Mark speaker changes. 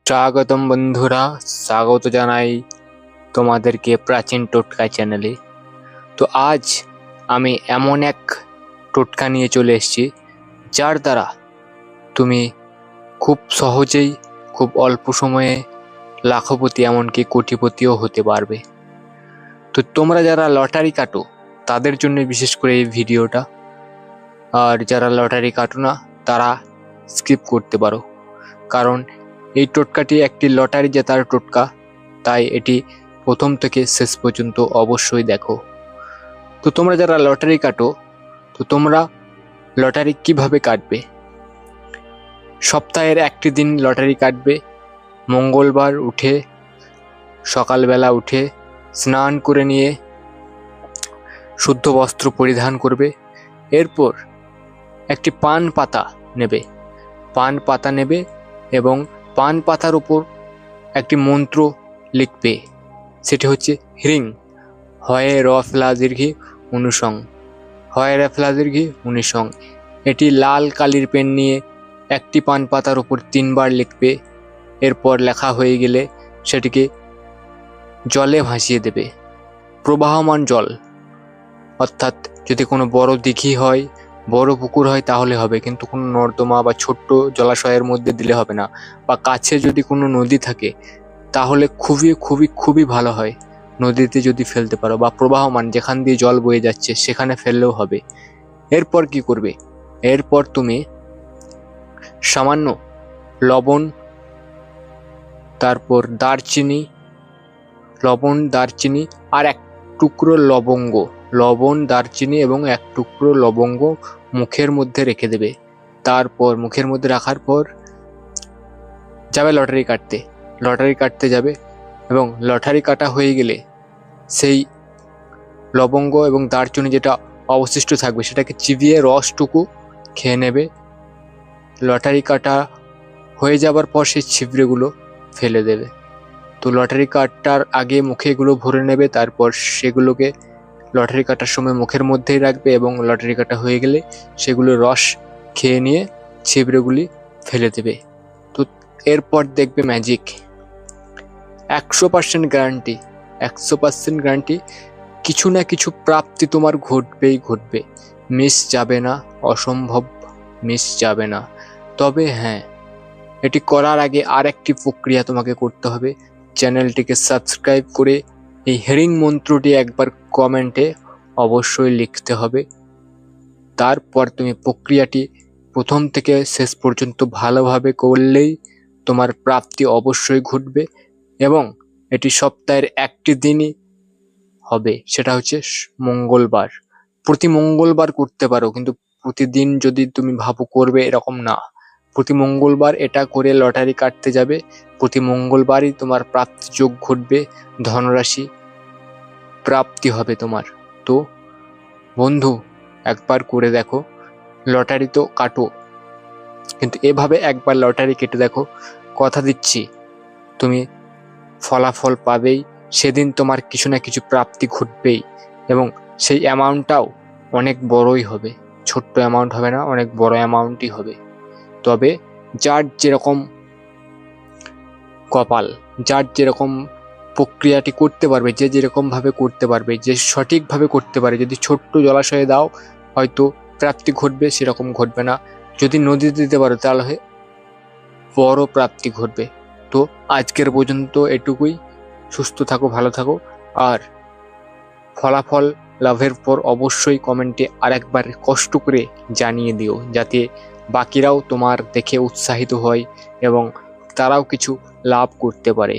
Speaker 1: স্বাগতম বন্ধুরা, স্বাগত জানাই তোমাদেরকে প্রাচীন টোটকা চ্যানেলে। তো আজ আমি এমন এক টোটকা নিয়ে চলে এসেছি যার দ্বারা তুমি খুব সহজেই খুব অল্প সময়ে লাখপতি এমনকি কোটিপতিও হতে পারবে। তো তোমরা যারা লটারি কাটো তাদের জন্য বিশেষ করে এই ভিডিওটা, আর যারা লটারি কাটো না তারা স্কিপ করতে পারো, কারণ এই টোটকাটি একটি লটারি জেতার টোটকা, তাই এটি প্রথম থেকে শেষ পর্যন্ত অবশ্যই দেখো। তো তোমরা যারা লটারি কাটো, তো তোমরা লটারি কিভাবে কাটবে? সপ্তাহের একটি দিন লটারি কাটবে। মঙ্গলবার উঠে সকালবেলা উঠে স্নান করে নিয়ে শুদ্ধ বস্ত্র পরিধান করবে। এরপর একটি পান পাতা নেবে এবং পান পাতার উপর একটি মন্ত্র লিখবে। সেটি হচ্ছে হ্রিং হয় র ফ্লা দীর্ঘি অনুসং, হয় রে ফ্লা দীর্ঘি অনুসং। এটি লাল কালির পেন নিয়ে একটি পান পাতার উপর 3 বার লিখবে। এরপর লেখা হয়ে গেলে সেটিকে জলে ভাসিয়ে দেবে, প্রবাহমান জল। অর্থাৎ যদি কোনো বড় দিঘি হয়, বড় পুকুর হয় তাহলে হবে, কিন্তু কোনো নর্দমা বা ছোট্ট জলাশয়ের মধ্যে দিলে হবে না। বা কাছে যদি কোনো নদী থাকে তাহলে খুবই খুবই খুবই ভালো হয়, নদীতে যদি ফেলতে পারো, বা প্রবাহমান যেখান দিয়ে জল বয়ে যাচ্ছে সেখানে ফেললেও হবে। এরপর কি করবে? এরপর তুমি সামান্য লবণ, তারপর দারচিনি, আর এক টুকরো লবঙ্গ, লবণ, দারচিনি এবং এক টুকরো লবঙ্গ মুখের মধ্যে রেখে দেবে। তারপর মুখের মধ্যে রাখার পর যাবে লটারি কাটতে যাবে, এবং লটারি কাটা হয়ে গেলে সেই লবঙ্গ এবং দারচিনি যেটা অবশিষ্ট থাকবে সেটাকে চিবিয়ে রসটুকু খেয়ে নেবে। লটারি কাটা হয়ে যাবার পর সেই ছিবড়েগুলো ফেলে দেবে। তো লটারি কাটার আগে মুখে এগুলো ভরে নেবে, তারপর সেগুলোকে লটারি কাটার সময় মুখের মধ্যেই রাখবে, এবং লটারি কাটা হয়ে গেলে সেগুলো রস খেয়ে নিয়ে ছিবড়েগুলি ফেলে দেবে। তো এরপর দেখবে ম্যাজিক। 100% গ্যারান্টি, কিছু না কিছু প্রাপ্তি তোমার ঘটবে, মিস যাবে না, অসম্ভব মিস যাবে না। তবে হ্যাঁ, এটি করার আগে আর একটি প্রক্রিয়া তোমাকে করতে হবে। চ্যানেলটিকে সাবস্ক্রাইব করে এই হেরিং মন্ত্রটি একবার কমেন্টে অবশ্যই লিখতে হবে। তারপর তুমি প্রক্রিয়াটি প্রথম থেকে শেষ পর্যন্ত ভালোভাবে করলেই তোমার প্রাপ্তি অবশ্যই ঘটবে, এবং এটি সপ্তাহের একটি দিনই হবে, সেটা হচ্ছে মঙ্গলবার। প্রতি মঙ্গলবার করতে পারো, কিন্তু প্রতিদিন যদি তুমি ভাবো করবে এরকম না। প্রতি মঙ্গলবার এটা করে লটারি কাটতে যাবে, প্রতি মঙ্গলবারই তোমার প্রাপ্তি যোগ ঘটবে, ধনরাশি প্রাপ্তি হবে তোমার। তো বন্ধু, একবার করে দেখো, লটারি তো কাটো, কিন্তু এভাবে একবার লটারি কেটে দেখো, কথা দিচ্ছি তুমি ফলাফল পাবেই। সেদিন তোমার কিছু না কিছু প্রাপ্তি ঘটবেই, এবং সেই অ্যামাউন্টটাও অনেক বড়ই হবে, ছোট্ট অ্যামাউন্ট হবে না, অনেক বড় অ্যামাউন্টই হবে। তবে যার যেরকম কপাল, যার যেরকম প্রক্রিয়াটি করতে পারবে, যে যেরকমভাবে করতে পারবে, যে সঠিকভাবে করতে পারে, যদি ছোট্ট জলাশয়ে দাও হয়তো প্রাপ্তি ঘটবে, সেরকম ঘটবে না। যদি নদীতে দিতে পারো তাহলে বড় প্রাপ্তি ঘটবে। তো আজকের পর্যন্ত এটুকুই। সুস্থ থাকো, ভালো থাকো, আর ফলাফল লাভের পর অবশ্যই কমেন্টে আরেকবার কষ্ট করে জানিয়ে দিও, যাতে বাকিরাও তোমার দেখে উৎসাহিত হয় এবং তারাও কিছু লাভ করতে পারে।